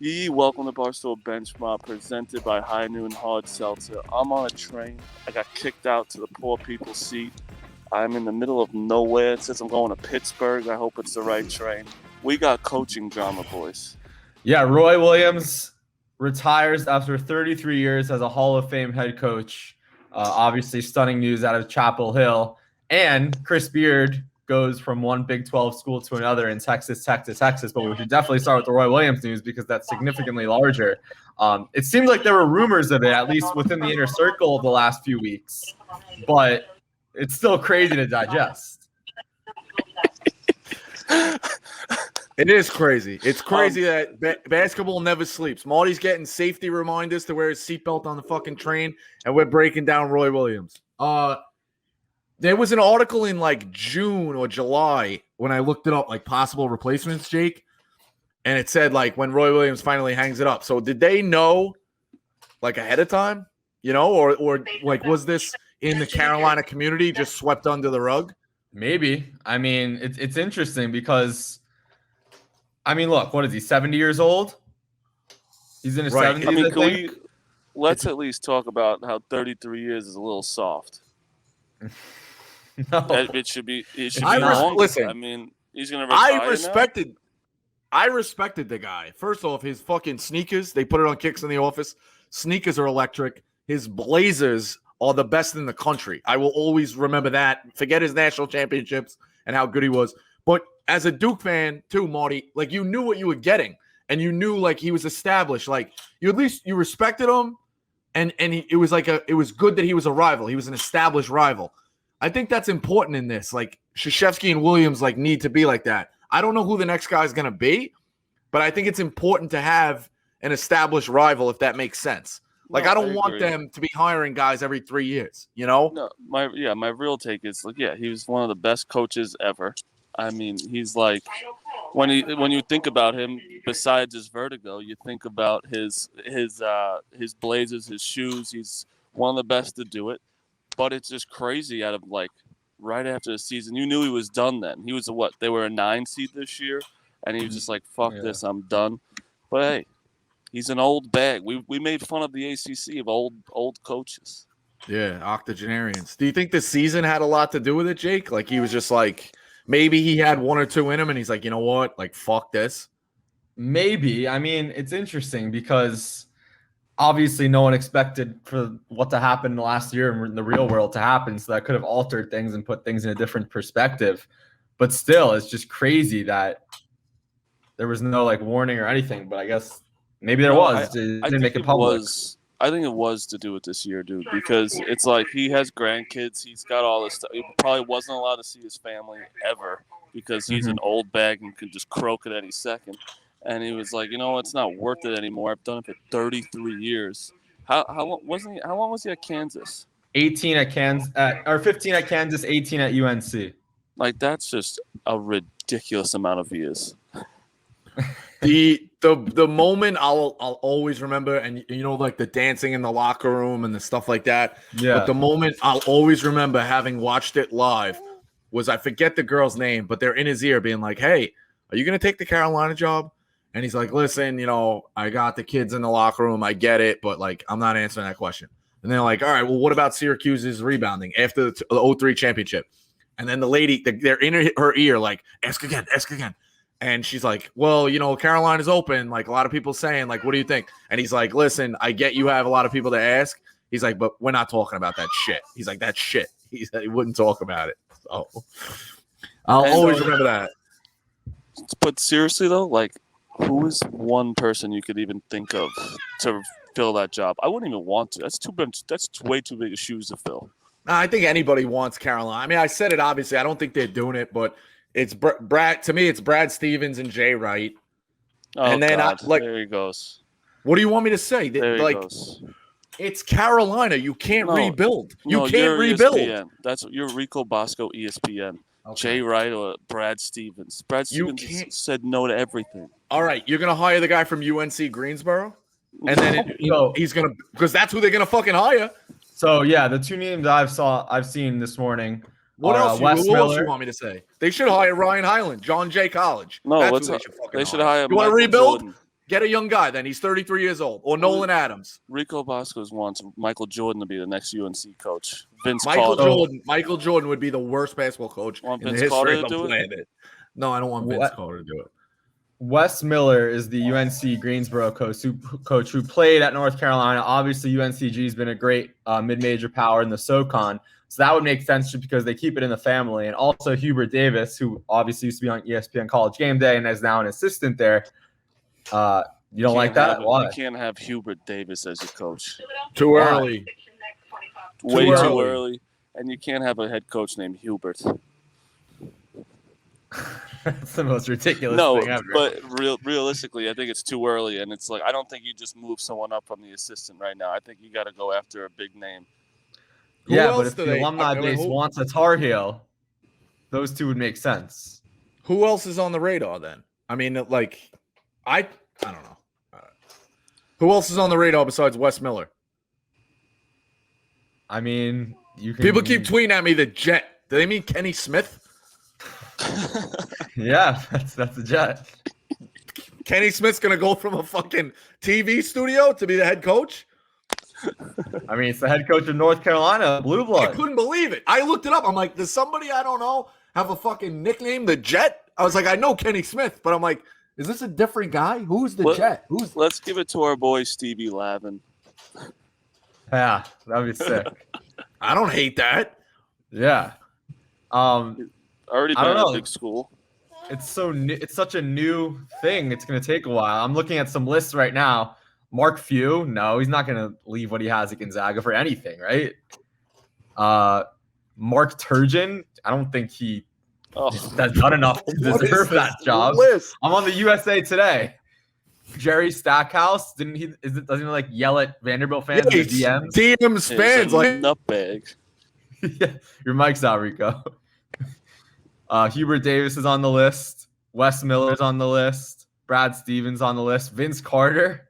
Welcome to Barstool Bench Mob, presented by High Noon Hard Seltzer. I'm on a train. I got kicked out to the poor people's seat. I'm in the middle of nowhere. It says I'm going to Pittsburgh. I hope it's the right train. We got coaching drama, boys. Yeah, Roy Williams retires after 33 years as a Hall of Fame head coach. Obviously, stunning news out of Chapel Hill. And Chris Beard goes from one Big 12 school to another in Texas. But we should definitely start with the Roy Williams news because that's significantly larger. It seems like there were rumors of it, at least within the inner circle of the last few weeks. But it's still crazy to digest. It is crazy. It's crazy that basketball never sleeps. Marty's getting safety reminders to wear his seatbelt on the fucking train, and we're breaking down Roy Williams. There was an article in like June or July when I looked it up, like possible replacements, Jake, and it said like when Roy Williams finally hangs it up. So did they know like ahead of time, or like was this in the Carolina community just swept under the rug? Maybe. I mean, it's interesting because, I mean, look, what is he, 70 years old? He's in his 70s, I mean, let's at least talk about how 33 years is a little soft. No. It should be longer. Listen, I mean, he's going to retire I respected the guy. First off, his fucking sneakers, they put it on Kicks in the Office. Sneakers are electric. His Blazers are the best in the country. I will always remember that. Forget his national championships and how good he was. But as a Duke fan too, Marty, like you knew what you were getting, and you knew like he was established. Like you respected him, and it was good that he was a rival. He was an established rival. I think that's important in this. Like Krzyzewski and Williams like need to be like that. I don't know who the next guy is going to be, but I think it's important to have an established rival if that makes sense. Like, I don't want them to be hiring guys every 3 years, No, my real take is like, he was one of the best coaches ever. I mean, he's like, when you think about him, besides his vertigo, you think about his Blazers, his shoes. He's one of the best to do it. But it's just crazy out of like right after the season. You knew he was done then. He was they were a 9 seed this year, and he was just like, fuck this, I'm done. But hey, he's an old bag. We made fun of the ACC of old coaches. Yeah, octogenarians. Do you think the season had a lot to do with it, Jake? Like he was just like, maybe he had 1 or 2 in him and he's like, you know what? Like, fuck this. Maybe. I mean, it's interesting because obviously no one expected for what to happen last year in the real world to happen. So that could have altered things and put things in a different perspective. But still, it's just crazy that there was no like warning or anything. But I guess maybe there was. It didn't make it public. I think it was to do with this year, dude, because it's like he has grandkids. He's got all this stuff. He probably wasn't allowed to see his family ever because he's an old bag and can just croak at any second. And he was like, it's not worth it anymore. I've done it for 33 years. How long was he at Kansas? 18 at Kansas, or 15 at Kansas, 18 at UNC. Like, that's just a ridiculous amount of years. The moment I'll always remember, and like the dancing in the locker room and the stuff like that. Yeah. But the moment I'll always remember having watched it live was, I forget the girl's name, but they're in his ear being like, "Hey, are you going to take the Carolina job?" And he's like, "Listen, I got the kids in the locker room. I get it, but like, I'm not answering that question." And they're like, "All right, well, what about Syracuse's rebounding after the 03 championship?" And then the lady, they're in her ear like, ask again. And she's like, "Well, Carolina's open. Like a lot of people saying, like, what do you think?" And he's like, "Listen, I get you have a lot of people to ask." He's like, "But we're not talking about that shit." He's like, "That's shit." He said he wouldn't talk about it. So I'll always remember that. But seriously though, like, who is one person you could even think of to fill that job? I wouldn't even want to. That's way too big of shoes to fill. I think anybody wants Carolina. I mean, I said it obviously. I don't think they're doing it, but it's Brad. To me, it's Brad Stevens and Jay Wright. Oh, and then there he goes. What do you want me to say? There he goes. It's Carolina. You can't rebuild. You can't rebuild. ESPN. You're Rico Bosco, ESPN. Okay. Jay Wright or Brad Stevens. Brad Stevens said no to everything. All right, you're gonna hire the guy from UNC Greensboro, and then he's gonna, because that's who they're gonna fucking hire. So yeah, the 2 names I've seen this morning. What else? Who else you want me to say? They should hire Ryan Hyland, John Jay College. No, that's who they should hire. You want to rebuild? Jordan. Get a young guy then. He's 33 years old. Or Nolan Adams. Rico Bosco's wants Michael Jordan to be the next UNC coach. Michael Jordan would be the worst basketball coach in the history of the planet. No, I don't want Vince Carter to do it. Wes Miller is the UNC Greensboro coach who played at North Carolina. Obviously, UNCG has been a great mid-major power in the SoCon. So that would make sense just because they keep it in the family. And also Hubert Davis, who obviously used to be on ESPN College Game Day and is now an assistant there. You don't like that? Why? You can't have Hubert Davis as your coach. Too early. Way too early. And you can't have a head coach named Hubert. That's the most ridiculous thing ever. But realistically, I think it's too early. And it's like, I don't think you just move someone up from the assistant right now. I think you got to go after a big name. But if the alumni base wants a Tar Heel, those two would make sense. Who else is on the radar then? I mean, like, I don't know. Who else is on the radar besides Wes Miller? I mean, people keep tweeting at me the Jet. Do they mean Kenny Smith? Yeah, that's a Jet. Kenny Smith's gonna go from a fucking TV studio to be the head coach. I mean, it's the head coach of North Carolina, Blue Blood. I couldn't believe it. I looked it up. I'm like, does somebody I don't know have a fucking nickname, the Jet? I was like, I know Kenny Smith, but I'm like, is this a different guy? Who's the Jet? Let's give it to our boy Stevie Lavin. Yeah, that'd be sick. I don't hate that. Yeah. Already been at a big school. It's so new. It's such a new thing. It's going to take a while. I'm looking at some lists right now. Mark Few, no, he's not going to leave what he has at Gonzaga for anything, right? Mark Turgeon, I don't think he has done enough to deserve that job. List? I'm on the USA Today. Jerry Stackhouse, doesn't he like yell at Vanderbilt fans in the DMs? DMs fans like nutbag. Yeah, your mic's out, Rico. Hubert Davis is on the list. Wes Miller's on the list. Brad Stevens on the list. Vince Carter.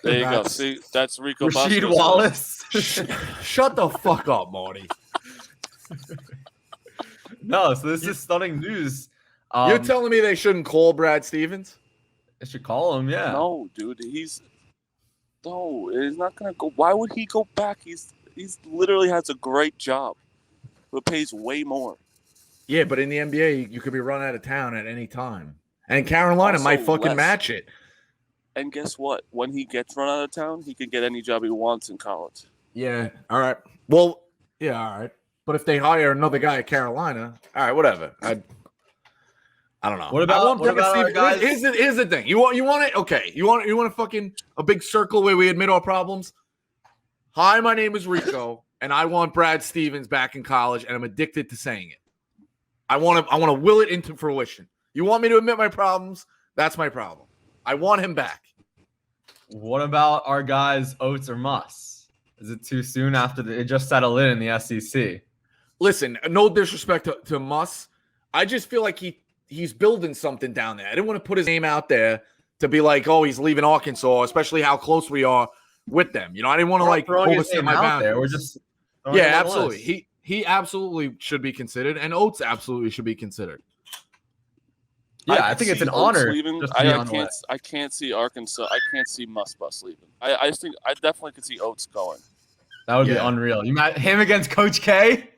There you go. See, that's Rico Rasheed Wallace. Shut the fuck up, Marty. No, so this is stunning news. You're telling me they shouldn't call Brad Stevens? They should call him, yeah. No, dude, he's not gonna go. Why would he go back? He's literally has a great job, but pays way more. Yeah, but in the NBA, you could be run out of town at any time, and Carolina might fucking match it. And guess what? When he gets run out of town, he can get any job he wants in college. Yeah. All right. Well, yeah. All right. But if they hire another guy at Carolina, all right, whatever. I don't know. What about our guys? Here's the thing. You want it? Okay. You want a fucking a big circle where we admit our problems? Hi, my name is Rico, and I want Brad Stevens back in college, and I'm addicted to saying it. I want to will it into fruition. You want me to admit my problems? That's my problem. I want him back. What about our guys, Oates or Muss? Is it too soon after it just settled in the SEC? Listen, no disrespect to Muss. I just feel like he's building something down there. I didn't want to put his name out there to be like, oh, he's leaving Arkansas, especially how close we are with them. You know, I didn't want to like overstep my boundaries. We're just absolutely. He absolutely should be considered, and Oates absolutely should be considered. Yeah, I think it's an honor. I can't see Arkansas. I can't see Muss leaving. I definitely could see Oates going. That would be unreal. You met him against Coach K?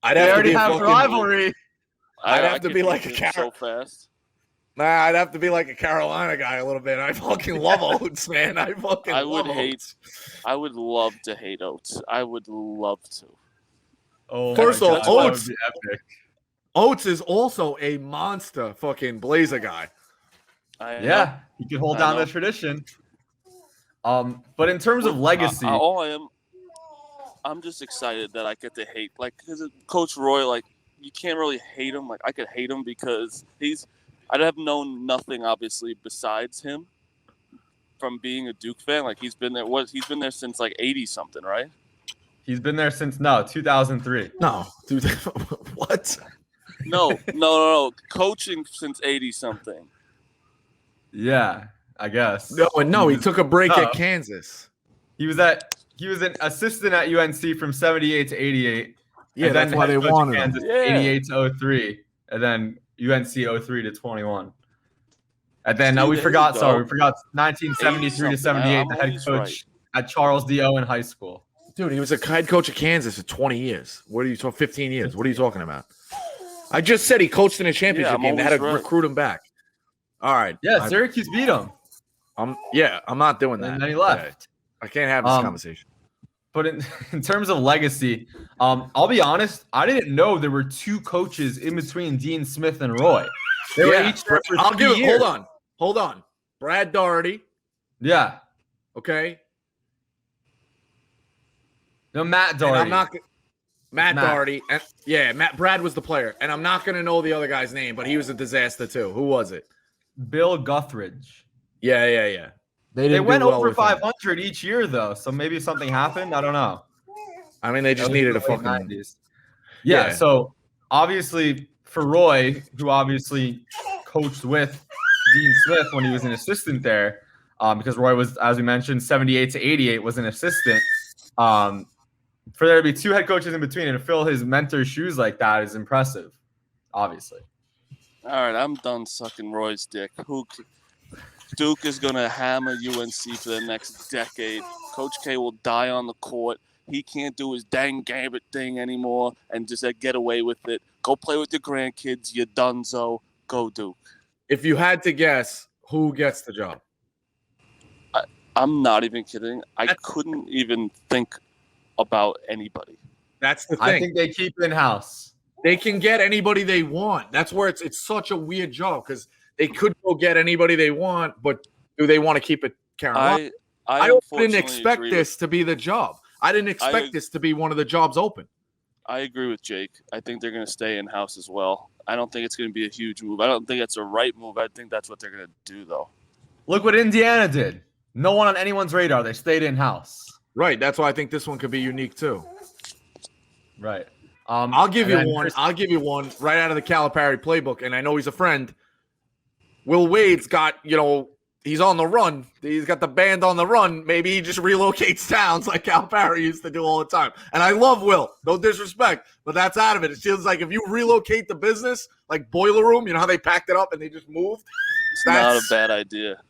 They already have a rivalry. I'd have to be like a so fast. Nah, I'd have to be like a Carolina guy a little bit. I fucking love Oates, man. I would love to hate Oates. I would love to. Oh, first of all, Oates is also a monster fucking Blazer guy. Yeah, he can hold down the tradition. But in terms of legacy, I'm just excited that I get to hate, like, because Coach Roy, like, you can't really hate him. Like, I could hate him because I'd have known nothing, obviously, besides him from being a Duke fan. Like, he's been there since, like, 80-something, right? He's been there since, 2003. No, dude, what? No. Coaching since 80-something. Yeah, I guess. No, he took a break at Kansas. He was an assistant at UNC from 78 to 88. Yeah, that's why they wanted him. 88 to 03, and then UNC 03 to 21. And then See, we there forgot. you Sorry, go. we forgot 1973 to 78. I'm The head always coach at Charles D. Owen High School. Dude, he was a head coach of Kansas for 20 years. What are you talking? 15 years. What are you talking about? I just said he coached in a championship game. They had to recruit him back. All right. Yeah, Syracuse beat him. I'm not doing that. And then he left. I can't have this conversation. But in terms of legacy, I'll be honest, I didn't know there were two coaches in between Dean Smith and Roy. They were each there for 3 years. Hold on. Brad Daugherty. Yeah. Okay. No, Matt Daugherty. Matt Daugherty. And Brad was the player. And I'm not gonna know the other guy's name, but he was a disaster too. Who was it? Bill Guthridge. Yeah. They went over 500 each year though, so maybe something happened. I don't know. I mean, they just needed a fucking 90s. Yeah, so obviously for Roy, who obviously coached with Dean Smith when he was an assistant there, because Roy was, as we mentioned, 78 to 88 was an assistant. For there to be two head coaches in between and to fill his mentor's shoes like that is impressive, obviously. All right, I'm done sucking Roy's dick. Duke is going to hammer UNC for the next decade. Coach K will die on the court. He can't do his dang gambit thing anymore and just get away with it. Go play with your grandkids, you dunzo. Go Duke. If you had to guess, who gets the job? I'm not even kidding. I couldn't even think about anybody. That's the thing. I think they keep it in-house. They can get anybody they want. That's where it's such a weird job because they could go get anybody they want, but do they want to keep it Carolina? I didn't expect this to be the job. I didn't expect this to be one of the jobs open. I agree with Jake. I think they're going to stay in-house as well. I don't think it's going to be a huge move. I don't think it's a right move. I think that's what they're going to do, though. Look what Indiana did. No one on anyone's radar. They stayed in-house. Right. That's why I think this one could be unique, too. Right. I'll give you one. I'll give you one right out of the Calipari playbook, and I know he's a friend. Will Wade's got, he's on the run. He's got the band on the run. Maybe he just relocates towns like Calipari used to do all the time. And I love Will. No disrespect, but that's out of it. It feels like if you relocate the business, like Boiler Room, you know how they packed it up and they just moved? It's not a bad idea.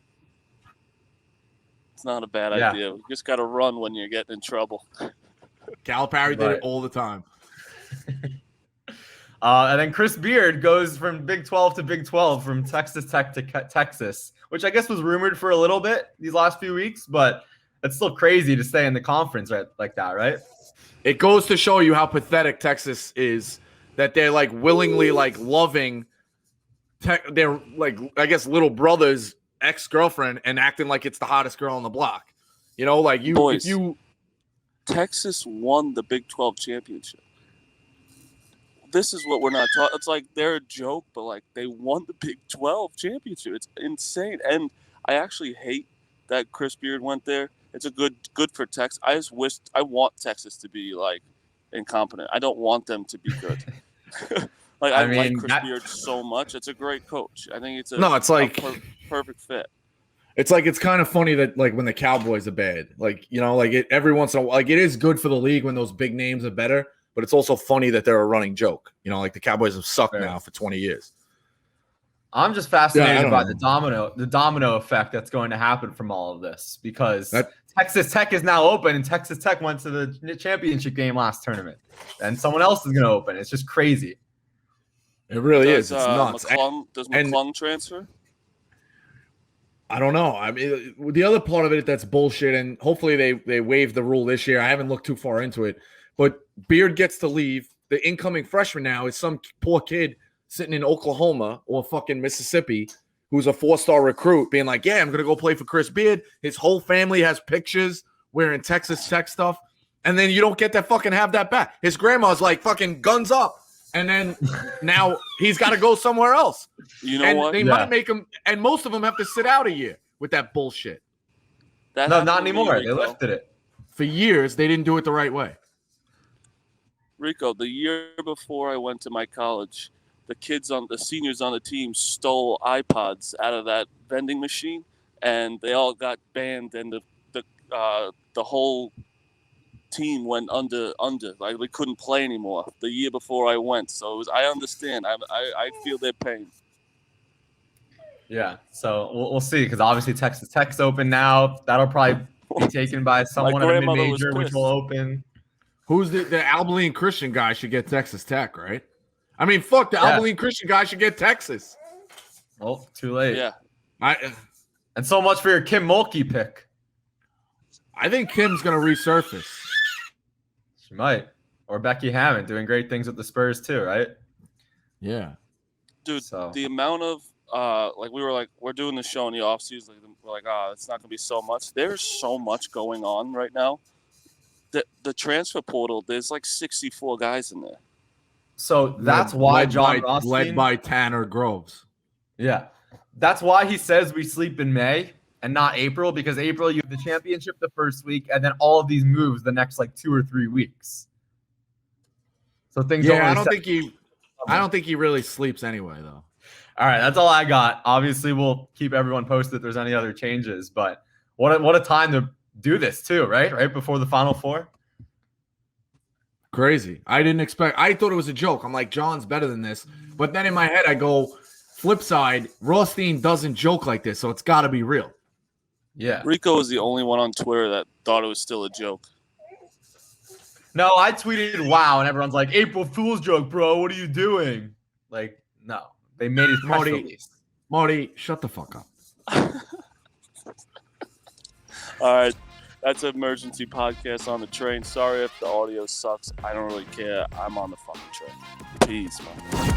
It's not a bad idea. You just got to run when you're getting in trouble. Calipari did it all the time. And then Chris Beard goes from Big 12 to Big 12, from Texas Tech to Texas, which I guess was rumored for a little bit these last few weeks, but it's still crazy to stay in the conference like that, right? It goes to show you how pathetic Texas is, that they're willingly loving their I guess little brother's ex-girlfriend and acting like it's the hottest girl on the block. Boys, Texas won the Big 12 championship. This is what we're not talking. It's like they're a joke, but they won the Big 12 championship. It's insane. And I actually hate that Chris Beard went there. It's a good for Texas. I want Texas to be incompetent. I don't want them to be good. I like Chris Beard so much. It's a great coach. I think it's a perfect fit. It's kind of funny that when the Cowboys are bad, every once in a while, it is good for the league when those big names are better. But it's also funny that they're a running joke. The Cowboys have sucked now for 20 years. I'm just fascinated by the domino effect that's going to happen from all of this, because Texas Tech is now open, and Texas Tech went to the championship game last tournament, and someone else is going to open. It's just crazy. It really is. It's nuts. Does McClung transfer? I don't know. I mean, the other part of it that's bullshit, and hopefully they waive the rule this year. I haven't looked too far into it. But Beard gets to leave. The incoming freshman now is some poor kid sitting in Oklahoma or fucking Mississippi who's a 4-star recruit being like, yeah, I'm going to go play for Chris Beard. His whole family has pictures wearing Texas Tech stuff. And then you don't get to fucking have that back. His grandma's fucking guns up. And then now he's got to go somewhere else. You know what? They might make him, and most of them have to sit out a year with that bullshit. No, not anymore. They lifted it. For years, they didn't do it the right way. Rico, the year before I went to my college, the seniors on the team stole iPods out of that vending machine, and they all got banned, and the whole team went under. We couldn't play anymore the year before I went. So I understand. I feel their pain. Yeah, so we'll see, because obviously Texas Tech's open now. That'll probably be taken by someone at a grandmother was mid-major, which pissed. will open. Who's the Abilene Christian guy should get Texas Tech, right? I mean, fuck, the Abilene Christian guy should get Texas. Well, too late. Yeah. And so much for your Kim Mulkey pick. I think Kim's going to resurface. She might. Or Becky Hammond doing great things with the Spurs too, right? Yeah. Dude, the amount of we're doing the show in the offseason. We're like, it's not going to be so much. There's so much going on right now. The transfer portal, there's like 64 guys in there. So that's why John Rothstein, led by Tanner Groves. Yeah. That's why he says we sleep in May and not April, because April you have the championship the first week and then all of these moves the next like 2 or 3 weeks. So things don't really I don't think he really sleeps anyway though. All right, that's all I got. Obviously, we'll keep everyone posted if there's any other changes, but what a time to do this too, right? Right before the Final Four. Crazy. I thought it was a joke. I'm like, John's better than this. But then in my head, I go, flip side, Rothstein doesn't joke like this, so it's got to be real. Yeah. Rico was the only one on Twitter that thought it was still a joke. No, I tweeted, wow, and everyone's like, April Fool's joke, bro. What are you doing? Like, no. They made his press release. Marty, shut the fuck up. All right. That's an emergency podcast on the train. Sorry if the audio sucks. I don't really care. I'm on the fucking train. Peace, man.